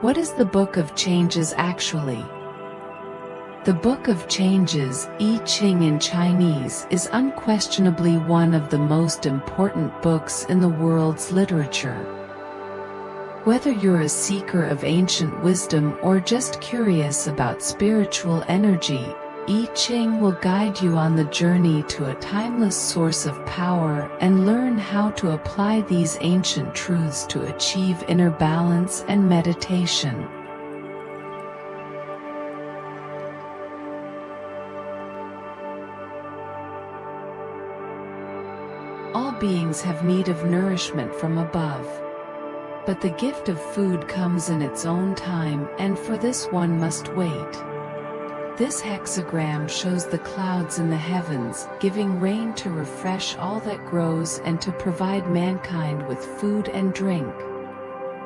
What is the Book of Changes actually? The Book of Changes, I Ching in Chinese, is unquestionably one of the most important books in the world's literature. Whether you're a seeker of ancient wisdom or just curious about spiritual energy, I Ching will guide you on the journey to a timeless source of power and learn how to apply these ancient truths to achieve inner balance and meditation. All beings have need of nourishment from above. But the gift of food comes in its own time, and for this one must wait. This hexagram shows the clouds in the heavens, giving rain to refresh all that grows and to provide mankind with food and drink.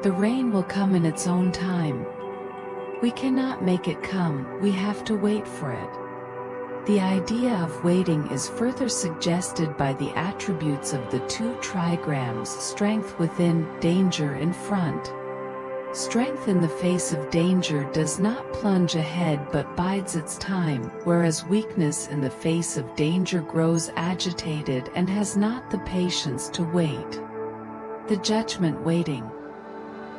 The rain will come in its own time. We cannot make it come, we have to wait for it. The idea of waiting is further suggested by the attributes of the two trigrams: strength within, danger in front. Strength in the face of danger does not plunge ahead but bides its time, whereas weakness in the face of danger grows agitated and has not the patience to wait. The judgment waiting.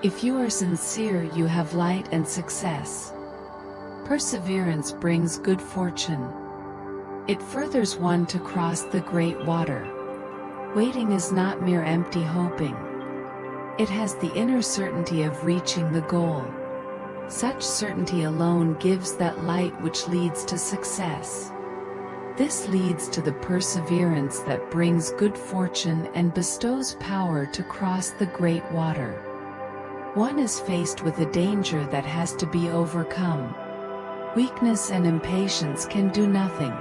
If you are sincere, you have light and success. Perseverance brings good fortune. It furthers one to cross the great water. Waiting is not mere empty hoping. It has the inner certainty of reaching the goal. Such certainty alone gives that light which leads to success. This leads to the perseverance that brings good fortune and bestows power to cross the great water. One is faced with a danger that has to be overcome. Weakness and impatience can do nothing.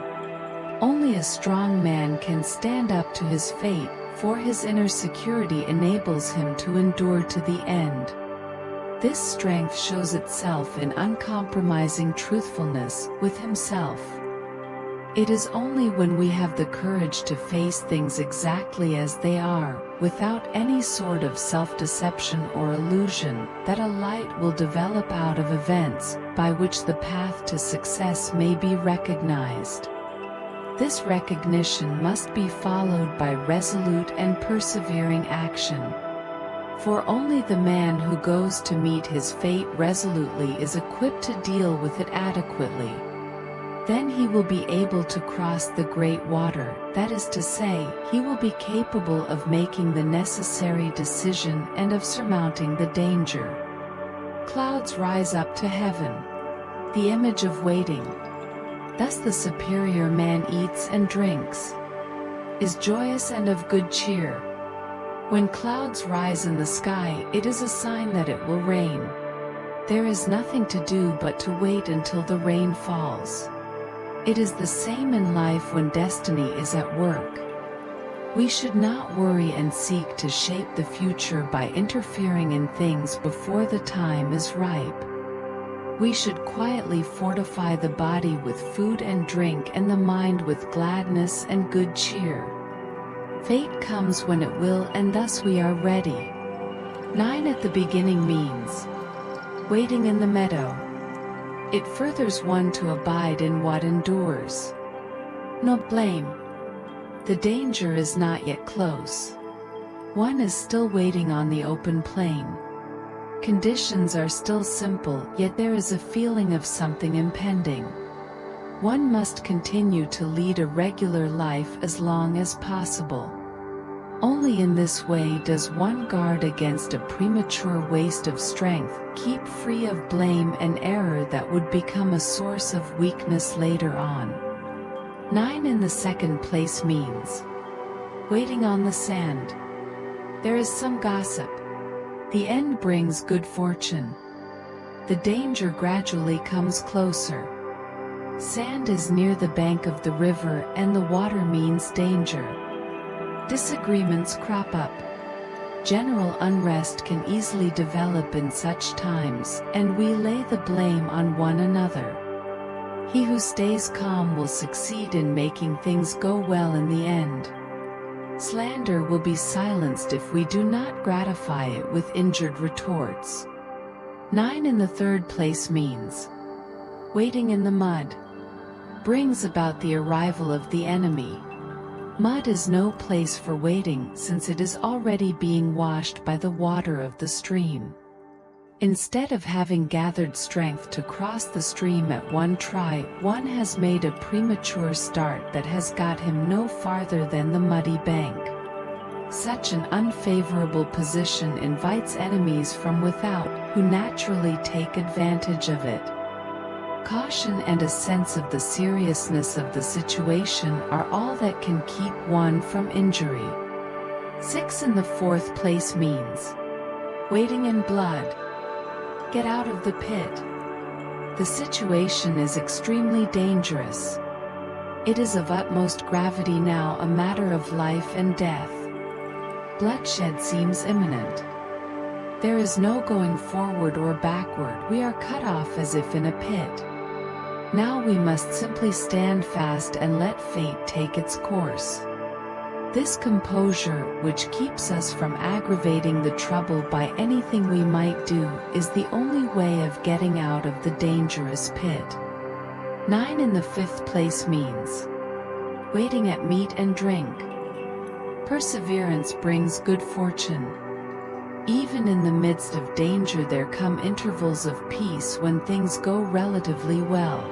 Only a strong man can stand up to his fate, for his inner security enables him to endure to the end. This strength shows itself in uncompromising truthfulness with himself. It is only when we have the courage to face things exactly as they are, without any sort of self-deception or illusion, that a light will develop out of events, by which the path to success may be recognized. This recognition must be followed by resolute and persevering action. For only the man who goes to meet his fate resolutely is equipped to deal with it adequately. Then he will be able to cross the great water, that is to say, he will be capable of making the necessary decision and of surmounting the danger. Clouds rise up to heaven. The image of waiting. Thus the superior man eats and drinks, is joyous and of good cheer. When clouds rise in the sky, it is a sign that it will rain. There is nothing to do but to wait until the rain falls. It is the same in life when destiny is at work. We should not worry and seek to shape the future by interfering in things before the time is ripe. We should quietly fortify the body with food and drink and the mind with gladness and good cheer. Fate comes when it will, and thus we are ready. 9 at the beginning means waiting in the meadow. It furthers one to abide in what endures. No blame. The danger is not yet close. One is still waiting on the open plain. Conditions are still simple, yet there is a feeling of something impending. One must continue to lead a regular life as long as possible. Only in this way does one guard against a premature waste of strength, keep free of blame and error that would become a source of weakness later on. 9 in the second place means waiting on the sand. There is some gossip. The end brings good fortune. The danger gradually comes closer. Sand is near the bank of the river, and the water means danger. Disagreements crop up. General unrest can easily develop in such times, and we lay the blame on one another. He who stays calm will succeed in making things go well in the end. Slander will be silenced if we do not gratify it with injured retorts. 9 in the third place means waiting in the mud brings about the arrival of the enemy. Mud is no place for waiting since it is already being washed by the water of the stream. Instead of having gathered strength to cross the stream at one try, one has made a premature start that has got him no farther than the muddy bank. Such an unfavorable position invites enemies from without, who naturally take advantage of it. Caution and a sense of the seriousness of the situation are all that can keep one from injury. 6 in the fourth place means waiting in blood. Get out of the pit. The situation is extremely dangerous. It is of utmost gravity now, a matter of life and death. Bloodshed seems imminent. There is no going forward or backward, we are cut off as if in a pit. Now we must simply stand fast and let fate take its course. This composure, which keeps us from aggravating the trouble by anything we might do, is the only way of getting out of the dangerous pit. 9 in the fifth place means waiting at meat and drink. Perseverance brings good fortune. Even in the midst of danger there come intervals of peace when things go relatively well.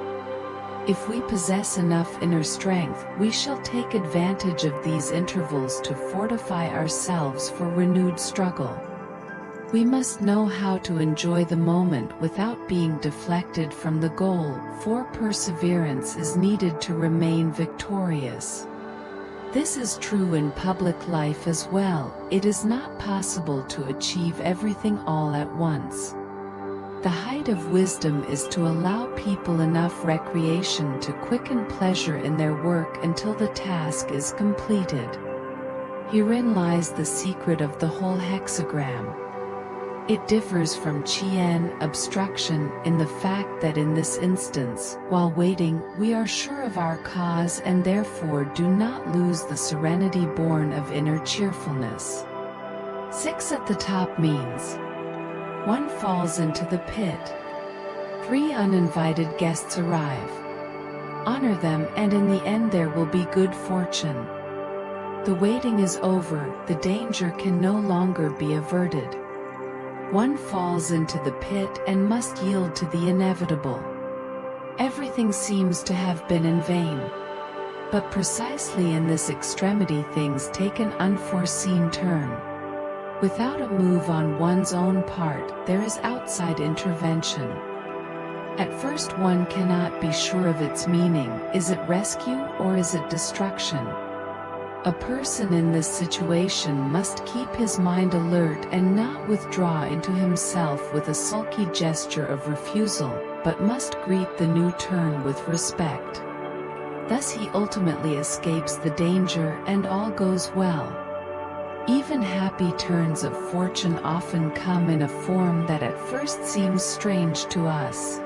If we possess enough inner strength, we shall take advantage of these intervals to fortify ourselves for renewed struggle. We must know how to enjoy the moment without being deflected from the goal, for perseverance is needed to remain victorious. This is true in public life as well. It is not possible to achieve everything all at once. The height of wisdom is to allow people enough recreation to quicken pleasure in their work until the task is completed. Herein lies the secret of the whole hexagram. It differs from Chien, obstruction, in the fact that in this instance, while waiting, we are sure of our cause and therefore do not lose the serenity born of inner cheerfulness. 6 at the top means one falls into the pit. 3 uninvited guests arrive. Honor them, and in the end there will be good fortune. The waiting is over, the danger can no longer be averted. One falls into the pit and must yield to the inevitable. Everything seems to have been in vain. But precisely in this extremity things take an unforeseen turn. Without a move on one's own part, there is outside intervention. At first one cannot be sure of its meaning. Is it rescue or is it destruction? A person in this situation must keep his mind alert and not withdraw into himself with a sulky gesture of refusal, but must greet the new turn with respect. Thus he ultimately escapes the danger and all goes well. Even happy turns of fortune often come in a form that at first seems strange to us.